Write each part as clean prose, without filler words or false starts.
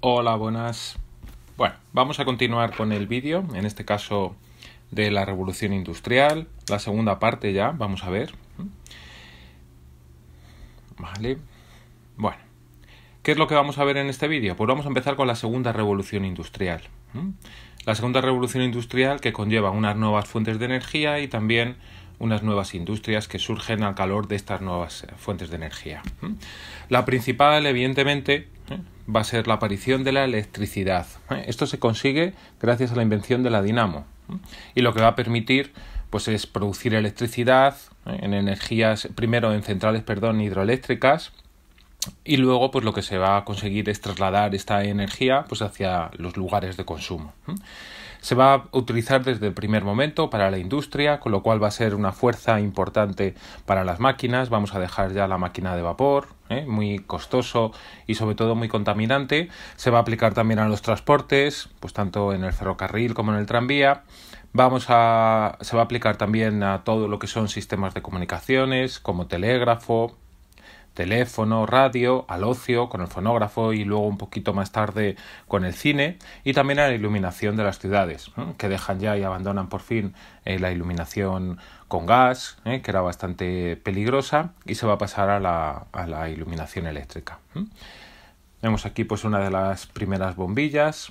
Hola, buenas. Bueno, vamos a continuar con el vídeo, en este caso de la revolución industrial, la segunda parte ya, vamos a ver. Vale. Bueno, ¿qué es lo que vamos a ver en este vídeo? Pues vamos a empezar con la segunda revolución industrial. La segunda revolución industrial que conlleva unas nuevas fuentes de energía y también unas nuevas industrias que surgen al calor de estas nuevas fuentes de energía. La principal, evidentemente, va a ser la aparición de la electricidad. Esto se consigue gracias a la invención de la dinamo. Y lo que va a permitir pues es producir electricidad en energías, primero en centrales, hidroeléctricas, y luego pues lo que se va a conseguir es trasladar esta energía pues hacia los lugares de consumo. Se va a utilizar desde el primer momento para la industria, con lo cual va a ser una fuerza importante para las máquinas. Vamos a dejar ya la máquina de vapor, muy costoso y sobre todo muy contaminante. Se va a aplicar también a los transportes, pues tanto en el ferrocarril como en el tranvía. Se va a aplicar también a todo lo que son sistemas de comunicaciones, como telégrafo, teléfono, radio, al ocio con el fonógrafo y luego un poquito más tarde con el cine, y también a la iluminación de las ciudades, que dejan ya y abandonan por fin la iluminación con gas, que era bastante peligrosa, y se va a pasar a la iluminación eléctrica. Vemos aquí pues una de las primeras bombillas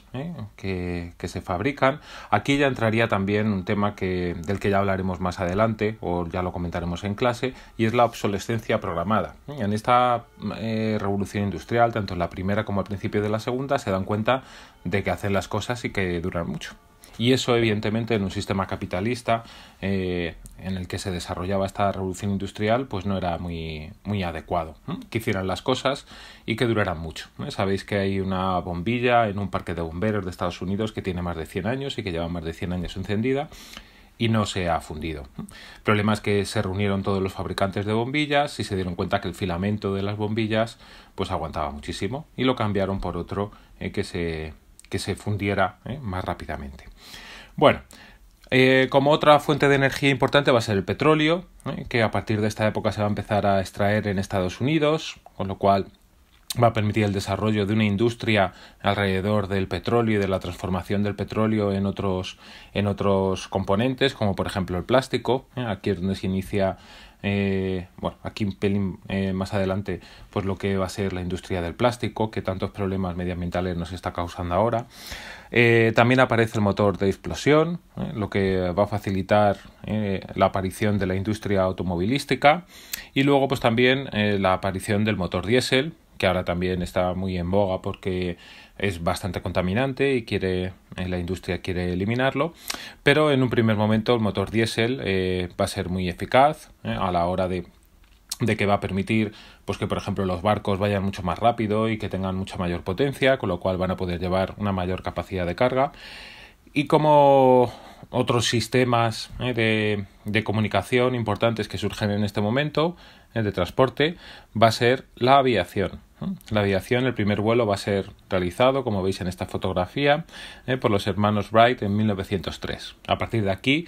que se fabrican. Aquí ya entraría también un tema del que ya hablaremos más adelante, o ya lo comentaremos en clase, y es la obsolescencia programada. En esta revolución industrial, tanto en la primera como al principio de la segunda, se dan cuenta de que hacen las cosas y que duran mucho. Y eso, evidentemente, en un sistema capitalista en el que se desarrollaba esta revolución industrial, pues no era muy adecuado, que hicieran las cosas y que duraran mucho. Sabéis que hay una bombilla en un parque de bomberos de Estados Unidos que tiene más de 100 años y que lleva más de 100 años encendida y no se ha fundido. El problema es que se reunieron todos los fabricantes de bombillas y se dieron cuenta que el filamento de las bombillas pues aguantaba muchísimo y lo cambiaron por otro que se fundiera más rápidamente. Bueno, como otra fuente de energía importante va a ser el petróleo, que a partir de esta época se va a empezar a extraer en Estados Unidos, con lo cual va a permitir el desarrollo de una industria alrededor del petróleo y de la transformación del petróleo en otros componentes, como por ejemplo el plástico. Aquí es donde se inicia, aquí un pelín más adelante, pues lo que va a ser la industria del plástico, que tantos problemas medioambientales nos está causando ahora. También aparece el motor de explosión, lo que va a facilitar la aparición de la industria automovilística, y luego pues también la aparición del motor diésel, que ahora también está muy en boga porque es bastante contaminante y la industria quiere eliminarlo, pero en un primer momento el motor diésel va a ser muy eficaz a la hora de que va a permitir pues que por ejemplo los barcos vayan mucho más rápido y que tengan mucha mayor potencia, con lo cual van a poder llevar una mayor capacidad de carga. Y como otros sistemas de comunicación importantes que surgen en este momento, de transporte, va a ser la aviación. La aviación, el primer vuelo va a ser realizado, como veis en esta fotografía, por los hermanos Wright en 1903. A partir de aquí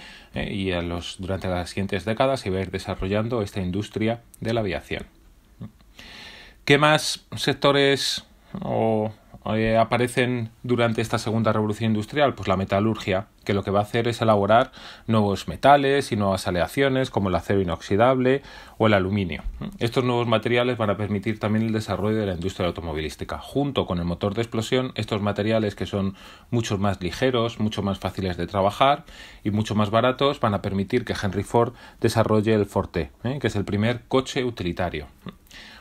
durante las siguientes décadas se va a ir desarrollando esta industria de la aviación. ¿Qué más sectores aparecen durante esta segunda revolución industrial? Pues la metalurgia, que lo que va a hacer es elaborar nuevos metales y nuevas aleaciones como el acero inoxidable o el aluminio. Estos nuevos materiales van a permitir también el desarrollo de la industria automovilística. Junto con el motor de explosión, estos materiales, que son mucho más ligeros, mucho más fáciles de trabajar y mucho más baratos, van a permitir que Henry Ford desarrolle el Ford T, que es el primer coche utilitario.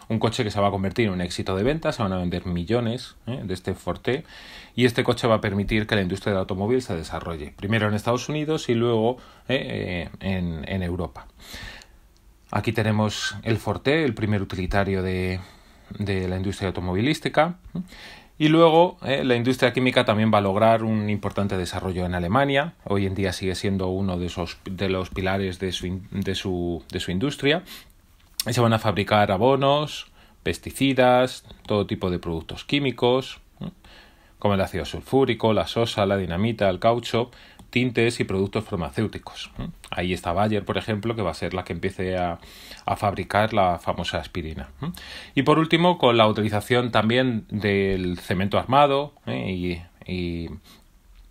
Un coche que se va a convertir en un éxito de ventas, se van a vender millones de este Ford T, y este coche va a permitir que la industria del automóvil se desarrolle, primero en Estados Unidos y luego en Europa. Aquí tenemos el Ford T, el primer utilitario de la industria automovilística, y luego la industria química también va a lograr un importante desarrollo en Alemania. Hoy en día sigue siendo uno de los pilares de su industria. Se van a fabricar abonos, pesticidas, todo tipo de productos químicos, como el ácido sulfúrico, la sosa, la dinamita, el caucho, tintes y productos farmacéuticos. Ahí está Bayer, por ejemplo, que va a ser la que empiece a fabricar la famosa aspirina. Y por último, con la utilización también del cemento armado y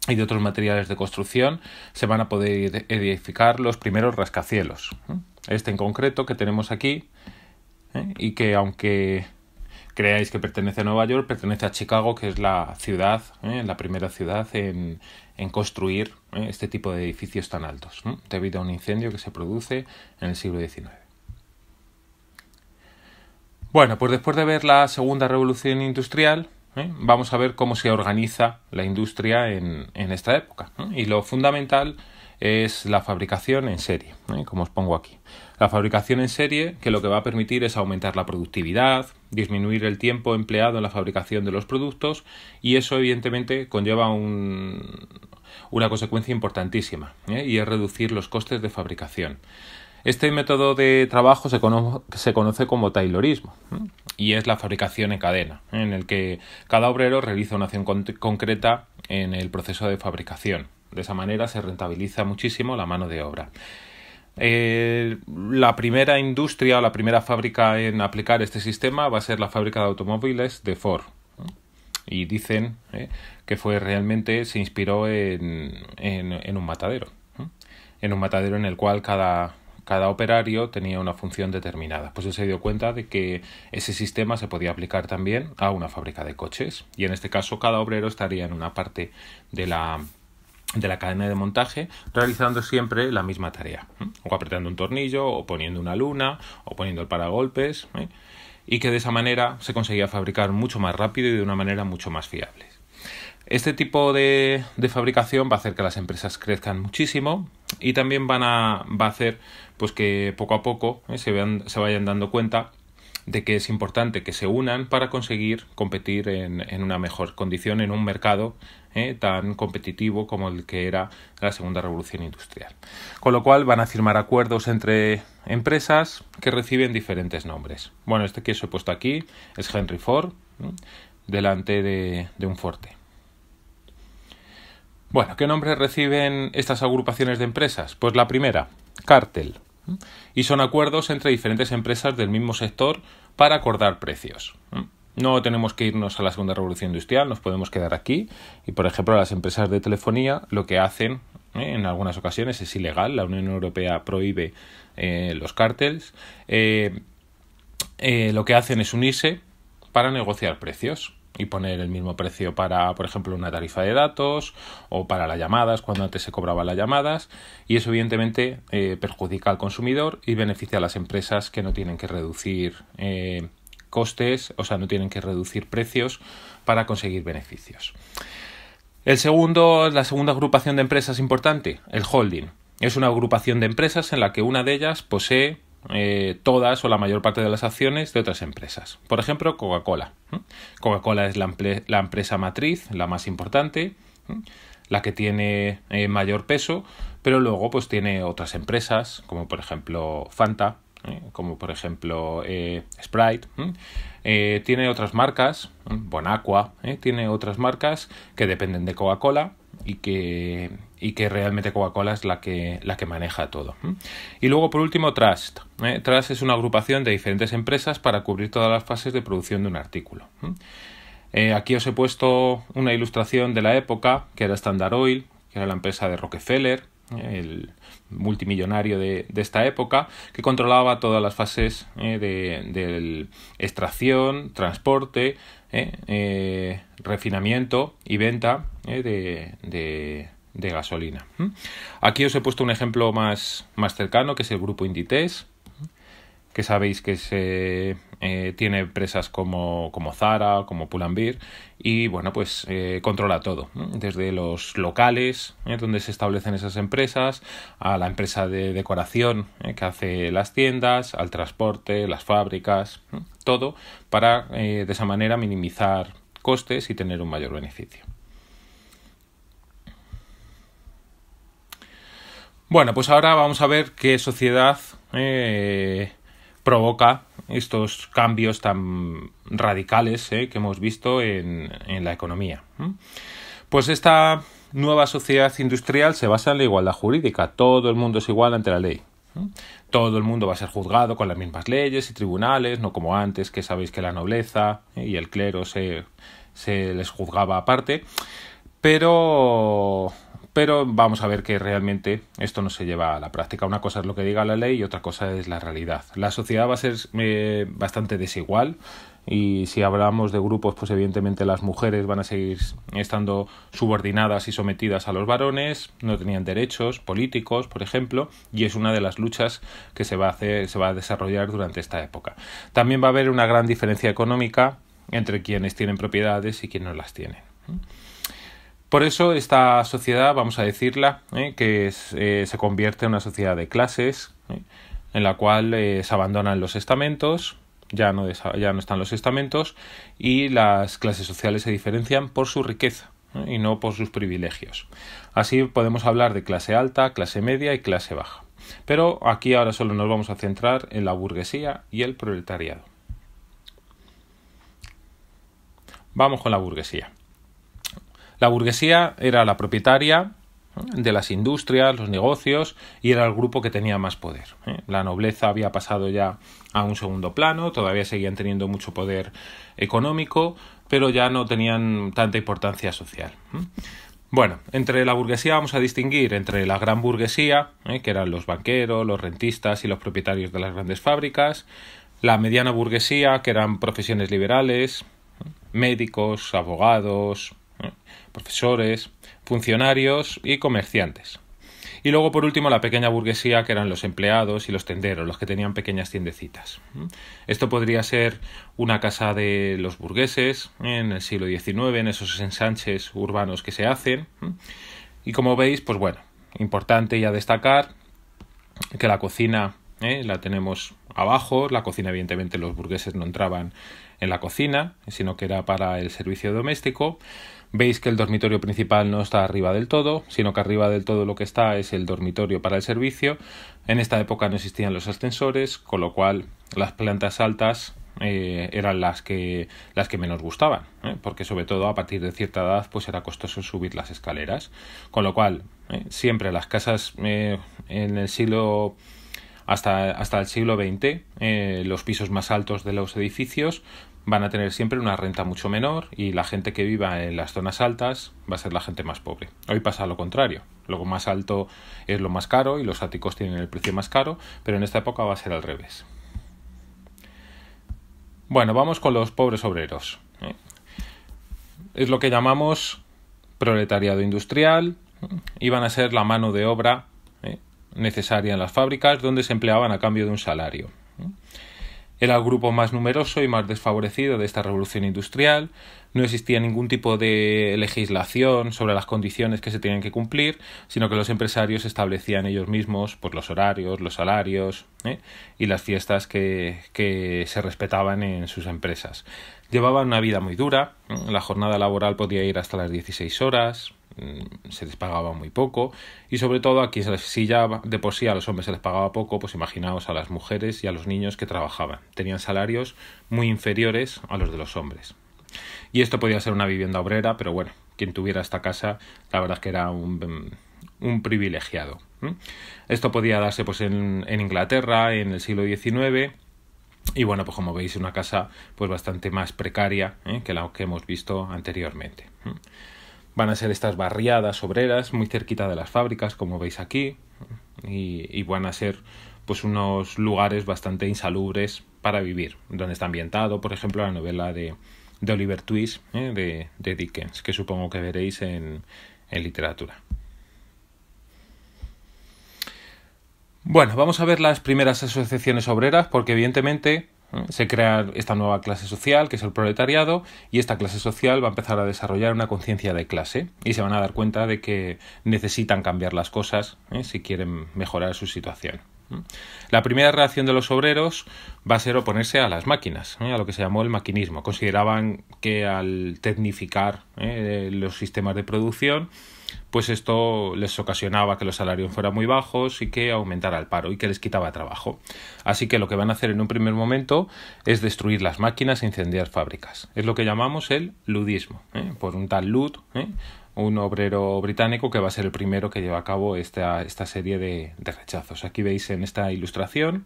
de otros materiales de construcción, se van a poder edificar los primeros rascacielos. Este en concreto que tenemos aquí, y que aunque creáis que pertenece a Nueva York, pertenece a Chicago, que es la ciudad, la primera ciudad en construir este tipo de edificios tan altos, debido a un incendio que se produce en el siglo XIX. Bueno, pues después de ver la segunda revolución industrial, vamos a ver cómo se organiza la industria en esta época. Y lo fundamental es la fabricación en serie, como os pongo aquí. La fabricación en serie, que lo que va a permitir es aumentar la productividad, disminuir el tiempo empleado en la fabricación de los productos, y eso evidentemente conlleva una consecuencia importantísima, y es reducir los costes de fabricación. Este método de trabajo se conoce como taylorismo, y es la fabricación en cadena, en el que cada obrero realiza una acción concreta en el proceso de fabricación. De esa manera se rentabiliza muchísimo la mano de obra. La primera industria o la primera fábrica en aplicar este sistema va a ser la fábrica de automóviles de Ford. Y dicen que se inspiró en un matadero. En un matadero en el cual cada operario tenía una función determinada. Pues él se dio cuenta de que ese sistema se podía aplicar también a una fábrica de coches. Y en este caso cada obrero estaría en una parte de la cadena de montaje, realizando siempre la misma tarea, o apretando un tornillo, o poniendo una luna, o poniendo el paragolpes, y que de esa manera se conseguía fabricar mucho más rápido y de una manera mucho más fiable. Este tipo de fabricación va a hacer que las empresas crezcan muchísimo, y también va a hacer pues que poco a poco se vayan dando cuenta de que es importante que se unan para conseguir competir en una mejor condición en un mercado tan competitivo como el que era la segunda revolución industrial. Con lo cual van a firmar acuerdos entre empresas que reciben diferentes nombres. Bueno, este que os he puesto aquí es Henry Ford, delante de un fuerte. Bueno, ¿qué nombres reciben estas agrupaciones de empresas? Pues la primera, cártel. Y son acuerdos entre diferentes empresas del mismo sector para acordar precios. No tenemos que irnos a la segunda revolución industrial, nos podemos quedar aquí. Y, por ejemplo, las empresas de telefonía lo que hacen en algunas ocasiones es ilegal. La Unión Europea prohíbe los cárteles. Lo que hacen es unirse para negociar precios y poner el mismo precio para, por ejemplo, una tarifa de datos o para las llamadas, cuando antes se cobraban las llamadas, y eso evidentemente perjudica al consumidor y beneficia a las empresas que no tienen que reducir costes, o sea, no tienen que reducir precios para conseguir beneficios. La segunda agrupación de empresas importante, el holding. Es una agrupación de empresas en la que una de ellas posee todas o la mayor parte de las acciones de otras empresas. Por ejemplo, Coca-Cola. Coca-Cola es la empresa matriz, la más importante, la que tiene mayor peso, pero luego pues tiene otras empresas, como por ejemplo Fanta, como por ejemplo Sprite, tiene otras marcas, Bonaqua, tiene otras marcas que dependen de Coca-Cola y que realmente Coca-Cola es la que maneja todo. Y luego, por último, Trust. Trust es una agrupación de diferentes empresas para cubrir todas las fases de producción de un artículo. Aquí os he puesto una ilustración de la época, que era Standard Oil, que era la empresa de Rockefeller, el multimillonario de esta época, que controlaba todas las fases de extracción, transporte, refinamiento y venta de gasolina. Aquí os he puesto un ejemplo más cercano, que es el grupo Inditex, que sabéis que tiene empresas como Zara, como Pull&Bear, y bueno, pues controla todo, desde los locales donde se establecen esas empresas, a la empresa de decoración que hace las tiendas, al transporte, las fábricas, todo para de esa manera minimizar costes y tener un mayor beneficio. Bueno, pues ahora vamos a ver qué sociedad provoca estos cambios tan radicales que hemos visto en la economía. Pues esta nueva sociedad industrial se basa en la igualdad jurídica. Todo el mundo es igual ante la ley. Todo el mundo va a ser juzgado con las mismas leyes y tribunales, no como antes, que sabéis que la nobleza y el clero se les juzgaba aparte. Pero vamos a ver que realmente esto no se lleva a la práctica. Una cosa es lo que diga la ley y otra cosa es la realidad. La sociedad va a ser bastante desigual y si hablamos de grupos, pues evidentemente las mujeres van a seguir estando subordinadas y sometidas a los varones, no tenían derechos políticos, por ejemplo, y es una de las luchas que se va a desarrollar durante esta época. También va a haber una gran diferencia económica entre quienes tienen propiedades y quienes no las tienen. Por eso esta sociedad, vamos a decirla, se convierte en una sociedad de clases, en la cual se abandonan los estamentos, ya no están los estamentos, y las clases sociales se diferencian por su riqueza y no por sus privilegios. Así podemos hablar de clase alta, clase media y clase baja. Pero aquí ahora solo nos vamos a centrar en la burguesía y el proletariado. Vamos con la burguesía. La burguesía era la propietaria de las industrias, los negocios, y era el grupo que tenía más poder. La nobleza había pasado ya a un segundo plano, todavía seguían teniendo mucho poder económico, pero ya no tenían tanta importancia social. Bueno, entre la burguesía vamos a distinguir entre la gran burguesía, que eran los banqueros, los rentistas y los propietarios de las grandes fábricas, la mediana burguesía, que eran profesiones liberales, médicos, abogados, profesores, funcionarios y comerciantes. Y luego, por último, la pequeña burguesía, que eran los empleados y los tenderos, los que tenían pequeñas tiendecitas. Esto podría ser una casa de los burgueses en el siglo XIX, en esos ensanches urbanos que se hacen. Y como veis, pues bueno, importante ya destacar que la cocina la tenemos abajo. La cocina, evidentemente, los burgueses no entraban en la cocina, sino que era para el servicio doméstico. Veis que el dormitorio principal no está arriba del todo, sino que arriba del todo lo que está es el dormitorio para el servicio. En esta época no existían los ascensores, con lo cual las plantas altas eran las que menos gustaban, porque sobre todo a partir de cierta edad pues era costoso subir las escaleras. Con lo cual, siempre las casas en el siglo hasta el siglo XX, los pisos más altos de los edificios van a tener siempre una renta mucho menor y la gente que viva en las zonas altas va a ser la gente más pobre. Hoy pasa lo contrario. Lo más alto es lo más caro y los áticos tienen el precio más caro, pero en esta época va a ser al revés. Bueno, vamos con los pobres obreros. Es lo que llamamos proletariado industrial. Iban a ser la mano de obra necesaria en las fábricas, donde se empleaban a cambio de un salario. Era el grupo más numeroso y más desfavorecido de esta revolución industrial. No existía ningún tipo de legislación sobre las condiciones que se tenían que cumplir, sino que los empresarios establecían ellos mismos pues, los horarios, los salarios y las fiestas que se respetaban en sus empresas. Llevaban una vida muy dura. La jornada laboral podía ir hasta las 16 horas. Se les pagaba muy poco y sobre todo aquí, si ya de por sí a los hombres se les pagaba poco, pues imaginaos a las mujeres y a los niños que trabajaban. Tenían salarios muy inferiores a los de los hombres. Y esto podía ser una vivienda obrera, pero bueno, quien tuviera esta casa, la verdad es que era un privilegiado. Esto podía darse pues en Inglaterra en el siglo XIX. Y bueno, pues como veis, una casa pues bastante más precaria que la que hemos visto anteriormente. Van a ser estas barriadas obreras muy cerquita de las fábricas, como veis aquí, y van a ser pues unos lugares bastante insalubres para vivir, donde está ambientado, por ejemplo, la novela de Oliver Twist de Dickens, que supongo que veréis en literatura. Bueno, vamos a ver las primeras asociaciones obreras, porque evidentemente se crea esta nueva clase social, que es el proletariado, y esta clase social va a empezar a desarrollar una conciencia de clase y se van a dar cuenta de que necesitan cambiar las cosas si quieren mejorar su situación. La primera reacción de los obreros va a ser oponerse a las máquinas, a lo que se llamó el maquinismo. Consideraban que al tecnificar los sistemas de producción, pues esto les ocasionaba que los salarios fueran muy bajos y que aumentara el paro y que les quitaba trabajo. Así que lo que van a hacer en un primer momento es destruir las máquinas e incendiar fábricas. Es lo que llamamos el ludismo, por un tal Lud, un obrero británico que va a ser el primero que lleva a cabo esta serie de rechazos. Aquí veis en esta ilustración,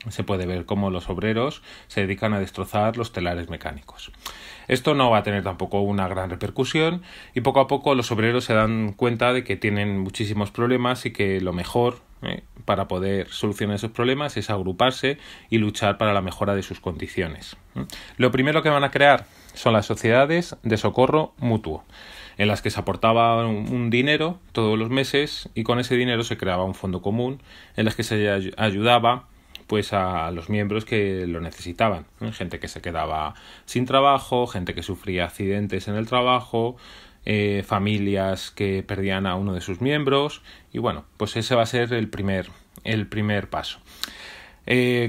se puede ver cómo los obreros se dedican a destrozar los telares mecánicos. Esto no va a tener tampoco una gran repercusión y poco a poco los obreros se dan cuenta de que tienen muchísimos problemas y que lo mejor para poder solucionar esos problemas es agruparse y luchar para la mejora de sus condiciones. Lo primero que van a crear son las sociedades de socorro mutuo, en las que se aportaba un dinero todos los meses y con ese dinero se creaba un fondo común en las que se ayudaba pues a los miembros que lo necesitaban, gente que se quedaba sin trabajo, gente que sufría accidentes en el trabajo, familias que perdían a uno de sus miembros y bueno, pues ese va a ser el primer paso.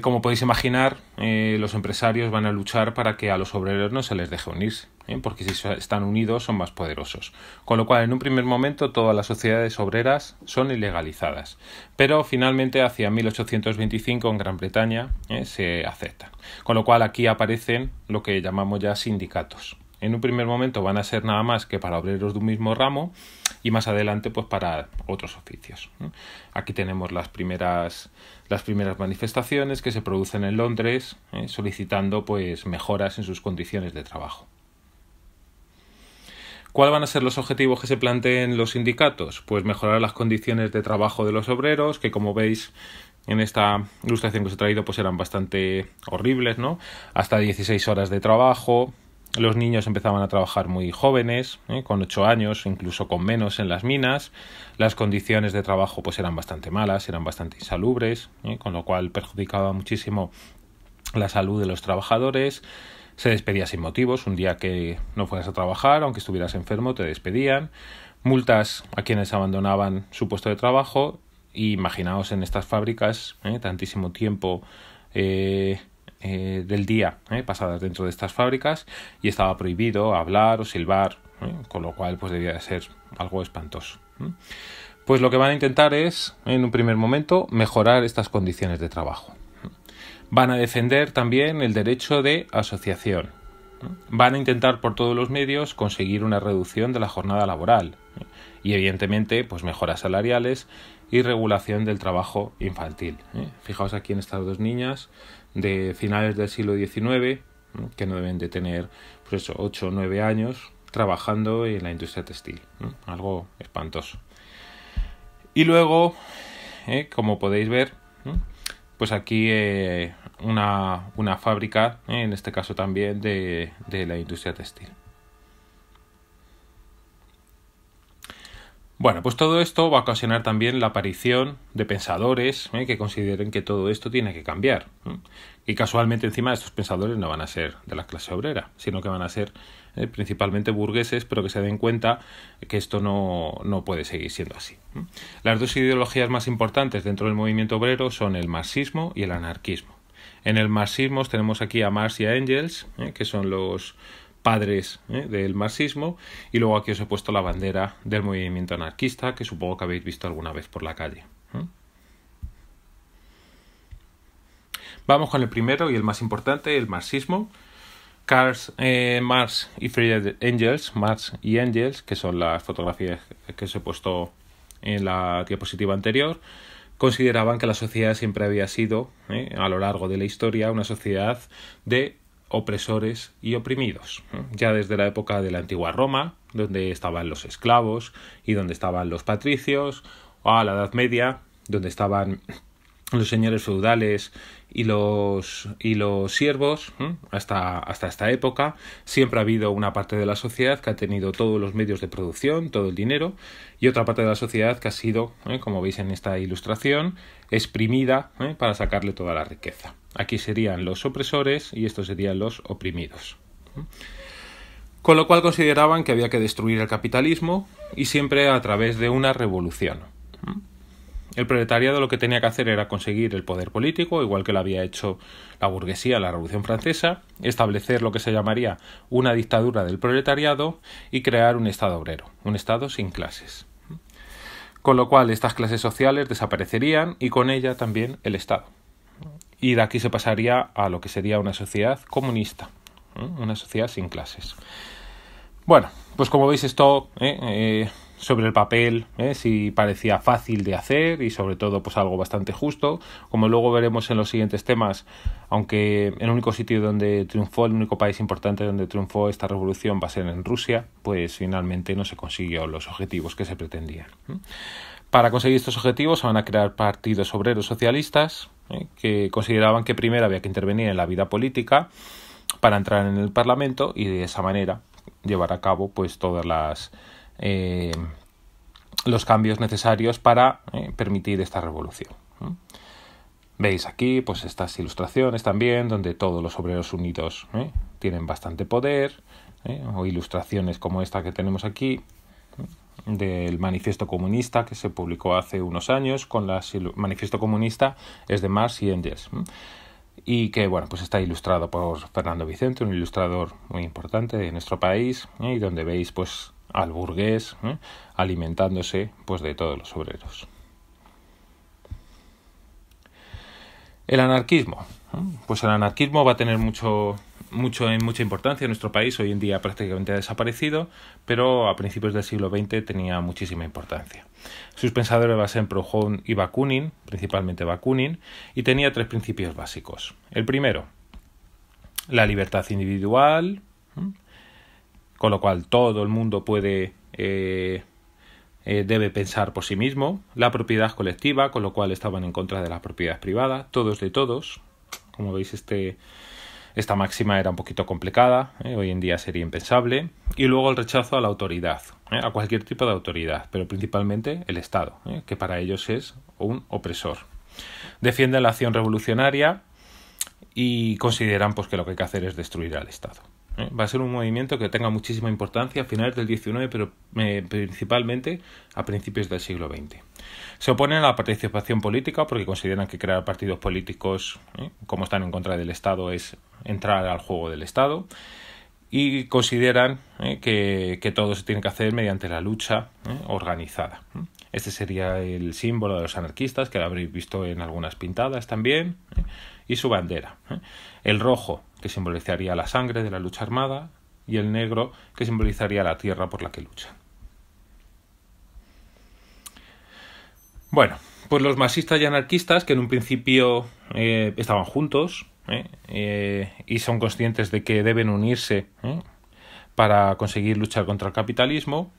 Como podéis imaginar, los empresarios van a luchar para que a los obreros no se les deje unirse, porque si están unidos son más poderosos. Con lo cual, en un primer momento, todas las sociedades obreras son ilegalizadas. Pero finalmente, hacia 1825, en Gran Bretaña, se aceptan. Con lo cual, aquí aparecen lo que llamamos ya sindicatos. En un primer momento van a ser nada más que para obreros de un mismo ramo y más adelante pues para otros oficios. Aquí tenemos las primeras manifestaciones que se producen en Londres solicitando pues mejoras en sus condiciones de trabajo. ¿Cuáles van a ser los objetivos que se planteen los sindicatos? Pues mejorar las condiciones de trabajo de los obreros, que como veis en esta ilustración que os he traído pues eran bastante horribles, ¿no? Hasta 16 horas de trabajo. Los niños empezaban a trabajar muy jóvenes, con 8 años, incluso con menos en las minas. Las condiciones de trabajo pues eran bastante malas, eran bastante insalubres, con lo cual perjudicaba muchísimo la salud de los trabajadores. Se despedía sin motivos, un día que no fueras a trabajar, aunque estuvieras enfermo, te despedían. Multas a quienes abandonaban su puesto de trabajo. Y imaginaos en estas fábricas, tantísimo tiempo del día pasadas dentro de estas fábricas y estaba prohibido hablar o silbar, con lo cual pues debía de ser algo espantoso. Pues lo que van a intentar es, en un primer momento, mejorar estas condiciones de trabajo. Van a defender también el derecho de asociación. Van a intentar por todos los medios conseguir una reducción de la jornada laboral y evidentemente pues mejoras salariales y regulación del trabajo infantil. Fijaos aquí en estas dos niñas de finales del siglo XIX, que no deben de tener pues 8 o 9 años trabajando en la industria textil. Algo espantoso. Y luego, como podéis ver, pues aquí una fábrica, en este caso también de la industria textil. Bueno, pues todo esto va a ocasionar también la aparición de pensadores que consideren que todo esto tiene que cambiar. Y casualmente encima estos pensadores no van a ser de la clase obrera, sino que van a ser principalmente burgueses, pero que se den cuenta que esto no puede seguir siendo así. Las dos ideologías más importantes dentro del movimiento obrero son el marxismo y el anarquismo. En el marxismo tenemos aquí a Marx y a Engels, que son los padres del marxismo, y luego aquí os he puesto la bandera del movimiento anarquista, que supongo que habéis visto alguna vez por la calle. Vamos con el primero y el más importante, el marxismo. Marx y Friedrich Engels, Marx y Engels, que son las fotografías que os he puesto en la diapositiva anterior, consideraban que la sociedad siempre había sido, a lo largo de la historia, una sociedad de opresores y oprimidos. Ya desde la época de la antigua Roma, donde estaban los esclavos y donde estaban los patricios, o a la Edad Media, donde estaban los señores feudales y los siervos, hasta esta época, siempre ha habido una parte de la sociedad que ha tenido todos los medios de producción, todo el dinero, y otra parte de la sociedad que ha sido, como veis en esta ilustración, exprimida para sacarle toda la riqueza. Aquí serían los opresores y estos serían los oprimidos. Con lo cual consideraban que había que destruir el capitalismo y siempre a través de una revolución. El proletariado lo que tenía que hacer era conseguir el poder político, igual que lo había hecho la burguesía en la Revolución Francesa, establecer lo que se llamaría una dictadura del proletariado y crear un Estado obrero, un Estado sin clases. Con lo cual estas clases sociales desaparecerían y con ella también el Estado. Y de aquí se pasaría a lo que sería una sociedad comunista, una sociedad sin clases. Bueno, Pues como veis esto sobre el papel sí parecía fácil de hacer y sobre todo pues algo bastante justo. Como luego veremos en los siguientes temas, aunque el único sitio donde triunfó, el único país importante donde triunfó esta revolución va a ser en Rusia, pues finalmente no se consiguió los objetivos que se pretendían. Para conseguir estos objetivos se van a crear partidos obreros socialistas que consideraban que primero había que intervenir en la vida política para entrar en el Parlamento y de esa manera llevar a cabo pues todas los cambios necesarios para permitir esta revolución. Veis aquí pues estas ilustraciones también donde todos los obreros unidos tienen bastante poder, o ilustraciones como esta que tenemos aquí del manifiesto comunista que se publicó hace unos años. Manifiesto comunista es de Marx y Engels, y que bueno pues está ilustrado por Fernando Vicente, un ilustrador muy importante de nuestro país, y donde veis pues al burgués alimentándose pues de todos los obreros. El anarquismo. Pues el anarquismo va a tener mucha importancia en nuestro país. Hoy en día prácticamente ha desaparecido, pero a principios del siglo XX tenía muchísima importancia. Sus pensadores van a ser Proudhon y Bakunin, principalmente Bakunin, y tenía 3 principios básicos. El primero, la libertad individual, con lo cual todo el mundo debe pensar por sí mismo. La propiedad colectiva, con lo cual estaban en contra de la propiedad privada. Todos de todos. Como veis, esta máxima era un poquito complicada, hoy en día sería impensable. Y luego el rechazo a la autoridad, a cualquier tipo de autoridad, pero principalmente el Estado, que para ellos es un opresor. Defienden la acción revolucionaria y consideran pues que lo que hay que hacer es destruir al Estado. Va a ser un movimiento que tenga muchísima importancia a finales del XIX, pero principalmente a principios del siglo XX. Se oponen a la participación política porque consideran que crear partidos políticos, como están en contra del Estado, es entrar al juego del Estado, y consideran que todo se tiene que hacer mediante la lucha organizada. Este sería el símbolo de los anarquistas, que lo habréis visto en algunas pintadas también, y su bandera. El rojo, que simbolizaría la sangre de la lucha armada, y el negro, que simbolizaría la tierra por la que luchan. Bueno, pues los marxistas y anarquistas, que en un principio estaban juntos y son conscientes de que deben unirse para conseguir luchar contra el capitalismo,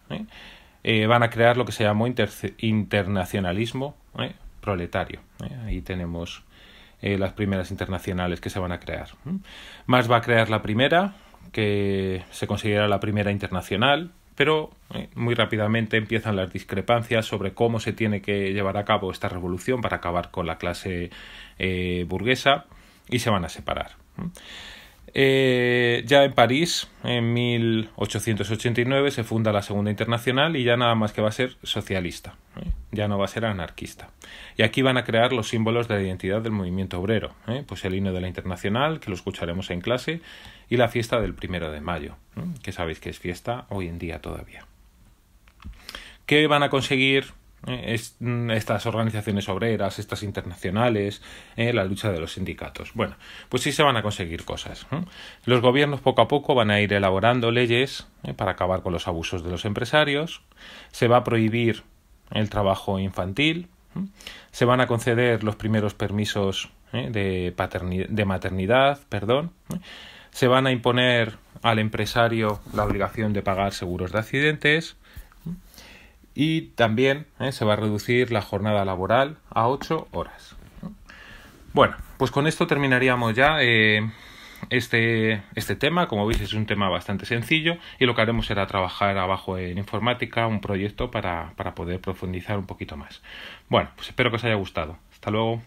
van a crear lo que se llamó internacionalismo proletario. Ahí tenemos las primeras internacionales que se van a crear. Marx va a crear la primera, que se considera la primera internacional, pero muy rápidamente empiezan las discrepancias sobre cómo se tiene que llevar a cabo esta revolución para acabar con la clase burguesa, y se van a separar. Ya en París, en 1889, se funda la Segunda Internacional, y ya nada más que va a ser socialista, ya no va a ser anarquista. Y aquí van a crear los símbolos de la identidad del movimiento obrero, pues el himno de la Internacional, que lo escucharemos en clase, y la fiesta del 1 de mayo, que sabéis que es fiesta hoy en día todavía. ¿Qué van a conseguir estas organizaciones obreras, estas internacionales, la lucha de los sindicatos? Bueno, pues sí se van a conseguir cosas. Los gobiernos poco a poco van a ir elaborando leyes para acabar con los abusos de los empresarios. Se va a prohibir el trabajo infantil. Se van a conceder los primeros permisos de maternidad. Se van a imponer al empresario la obligación de pagar seguros de accidentes. Y también se va a reducir la jornada laboral a 8 horas. Bueno, pues con esto terminaríamos ya este tema. Como veis, es un tema bastante sencillo, y lo que haremos será trabajar abajo en informática un proyecto para poder profundizar un poquito más. Bueno, pues espero que os haya gustado. Hasta luego.